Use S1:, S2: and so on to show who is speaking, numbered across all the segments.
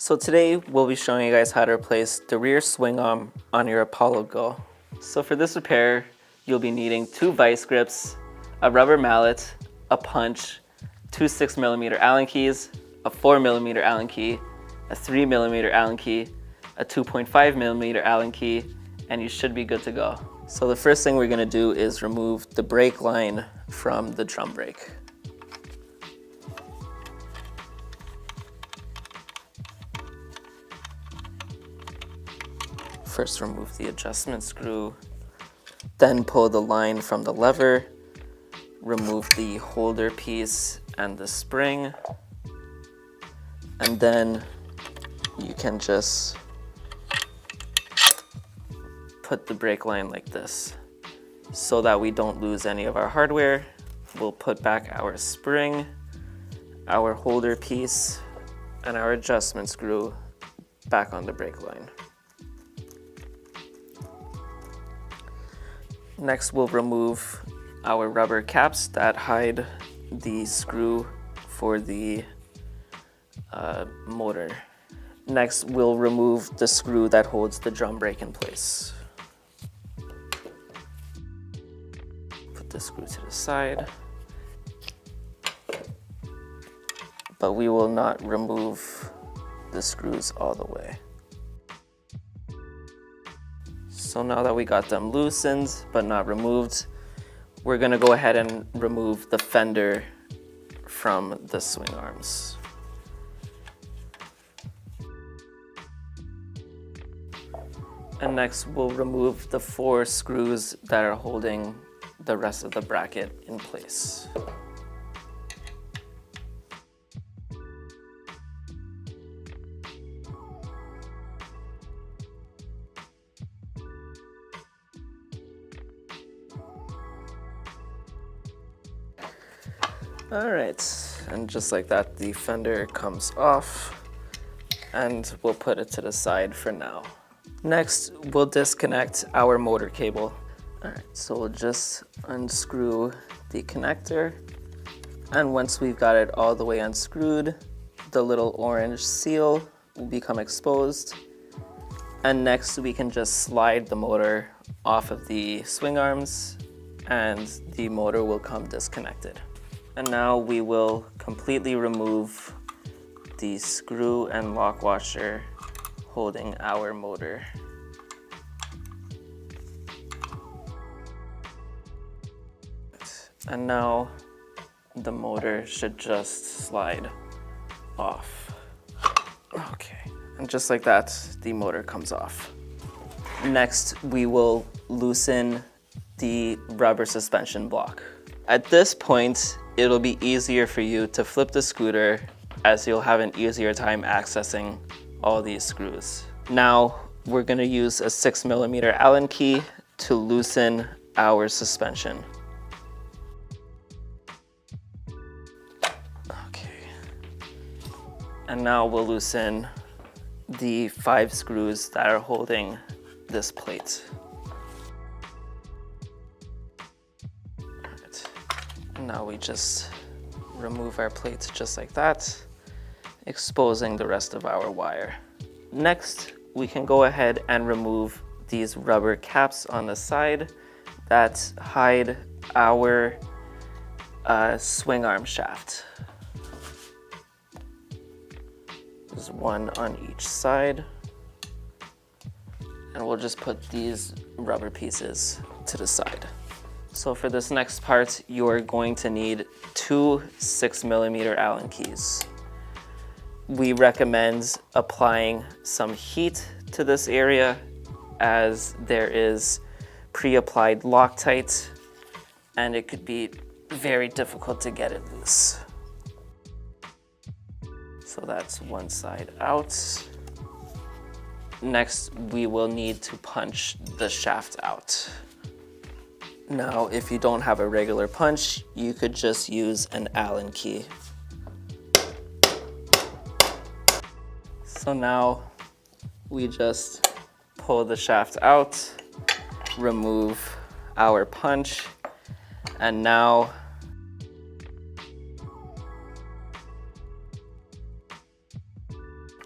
S1: So today we'll be showing you guys how to replace the rear swing arm on your Apollo Go. So for this repair, you'll be needing 2 vice grips, a rubber mallet, a punch, 2 6mm Allen keys, a 4mm Allen key, a 3mm Allen key, a 2.5mm Allen key, and you should be good to go. So the first thing we're going to do is remove the brake line from the drum brake. First remove the adjustment screw, then pull the line from the lever, remove the holder piece and the spring, and then you can just put the brake line like this. So that we don't lose any of our hardware, we'll put back our spring, our holder piece, and our adjustment screw back on the brake line. Next, we'll remove our rubber caps that hide the screw for the motor. Next, we'll remove the screw that holds the drum brake in place. Put the screw to the side. But we will not remove the screws all the way. So now that we got them loosened but not removed, we're going to go ahead and remove the fender from the swing arms. And next we'll remove the 4 screws that are holding the rest of the bracket in place. Alright, and just like that, the fender comes off, and we'll put it to the side for now. Next, we'll disconnect our motor cable. Alright, so we'll just unscrew the connector, and once we've got it all the way unscrewed, the little orange seal will become exposed, and next we can just slide the motor off of the swing arms, and the motor will come disconnected. And now we will completely remove the screw and lock washer holding our motor. And now the motor should just slide off. Okay, and just like that, the motor comes off. Next, we will loosen the rubber suspension block. At this point, it'll be easier for you to flip the scooter as you'll have an easier time accessing all these screws. Now, we're gonna use a 6mm Allen key to loosen our suspension. Okay. And now we'll loosen the 5 screws that are holding this plate. Now we just remove our plates just like that, exposing the rest of our wire. Next, we can go ahead and remove these rubber caps on the side that hide our swing arm shaft. There's one on each side. And we'll just put these rubber pieces to the side. So for this next part, you're going to need 2 6mm Allen keys. We recommend applying some heat to this area as there is pre-applied Loctite and it could be very difficult to get it loose. So that's one side out. Next, we will need to punch the shaft out. Now, if you don't have a regular punch, you could just use an Allen key. So now we just pull the shaft out, remove our punch, and now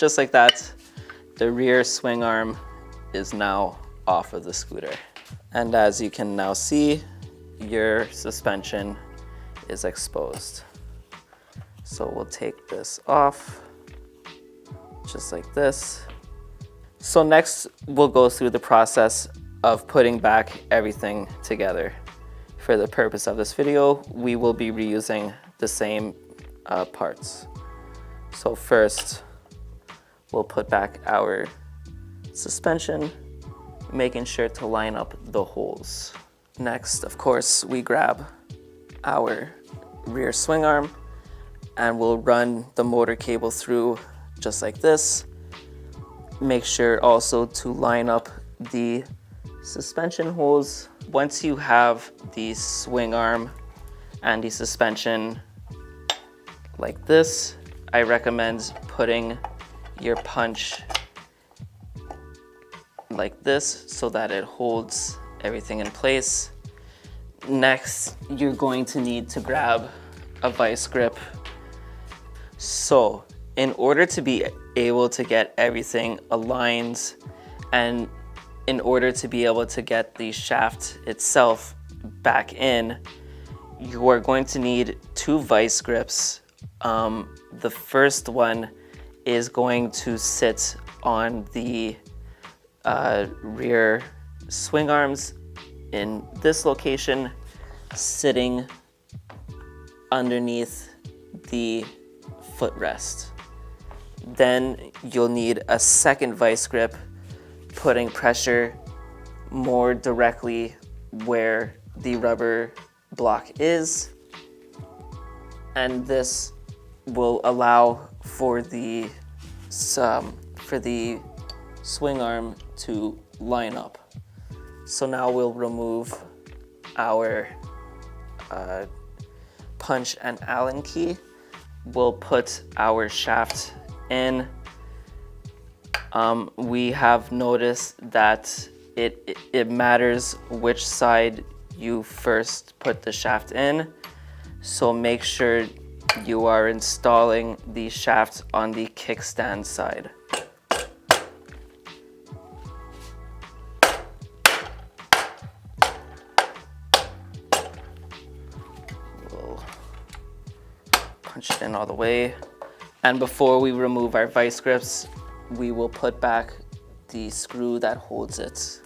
S1: just like that, the rear swing arm is now off of the scooter. And as you can now see, your suspension is exposed. So we'll take this off, just like this. So next, we'll go through the process of putting back everything together. For the purpose of this video, we will be reusing the same parts. So first, we'll put back our suspension, making sure to line up the holes. Next, of course, we grab our rear swing arm and we'll run the motor cable through just like this. Make sure also to line up the suspension holes. Once you have the swing arm and the suspension like this, I recommend putting your punch like this so that it holds everything in place. Next, you're going to need to grab a vice grip. So in order to be able to get everything aligned and in order to be able to get the shaft itself back in, you are going to need 2 vice grips. The first one is going to sit on the rear swing arms in this location, sitting underneath the footrest. Then you'll need a second vice grip, putting pressure more directly where the rubber block is. And this will allow for the swing arm to line up. So now we'll remove our punch and Allen key. We'll put our shaft in. We have noticed that it matters which side you first put the shaft in. So make sure you are installing the shaft on the kickstand side. We'll punch it in all the way. And before we remove our vice grips, we will put back the screw that holds it.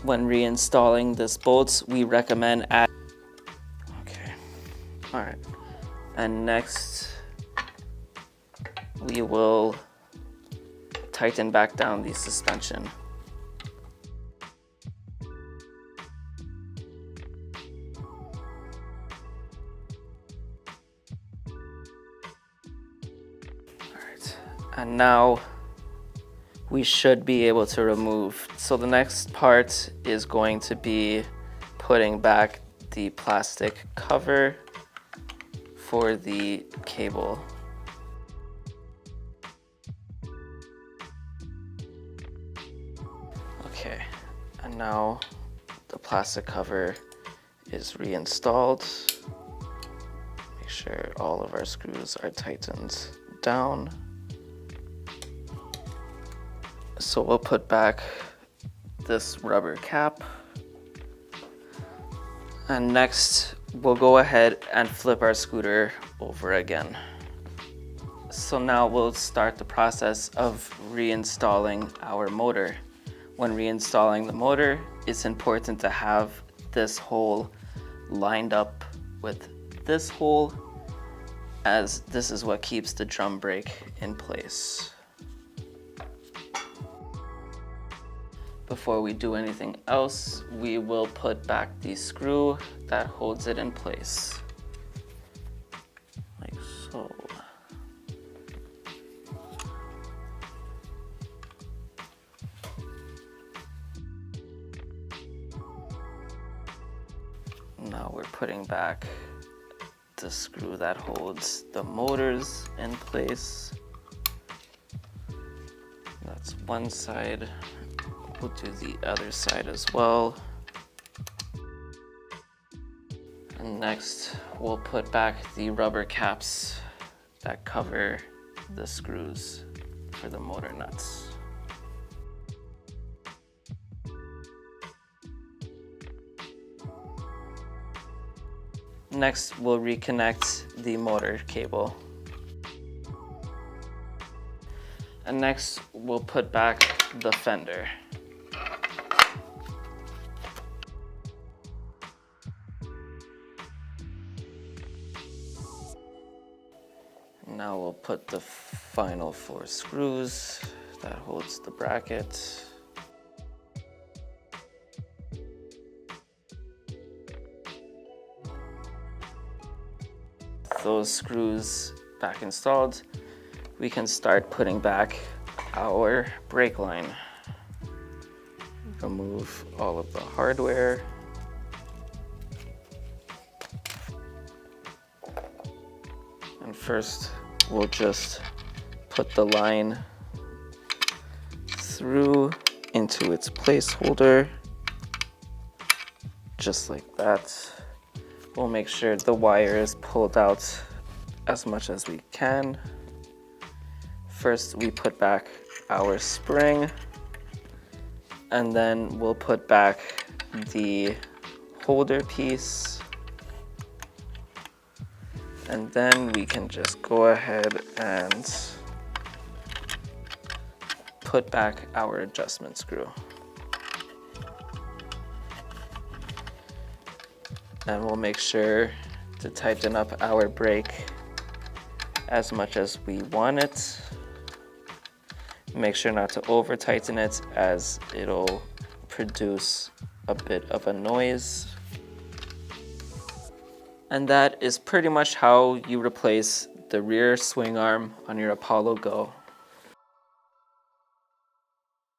S1: When reinstalling this bolt, we recommend okay, all right. And next, we will tighten back down the suspension. All right, and now we should be able to remove. So the next part is going to be putting back the plastic cover for the cable. Okay, and now the plastic cover is reinstalled. Make sure all of our screws are tightened down. So we'll put back this rubber cap. And next, we'll go ahead and flip our scooter over again. So now we'll start the process of reinstalling our motor. When reinstalling the motor, it's important to have this hole lined up with this hole, as this is what keeps the drum brake in place. Before we do anything else, we will put back the screw that holds it in place, like so. Now we're putting back the screw that holds the motors in place. That's one side. We'll do the other side as well. And next, we'll put back the rubber caps that cover the screws for the motor nuts. Next, we'll reconnect the motor cable. And next, we'll put back the fender. Now we'll put the final 4 screws that holds the bracket. Those screws back installed, we can start putting back our brake line. Remove all of the hardware. And first, we'll just put the line through into its placeholder, just like that. We'll make sure the wire is pulled out as much as we can. First, we put back our spring, and then we'll put back the holder piece. And then we can just go ahead and put back our adjustment screw. And we'll make sure to tighten up our brake as much as we want it. Make sure not to over tighten it, as it'll produce a bit of a noise. And that is pretty much how you replace the rear swing arm on your Apollo Go.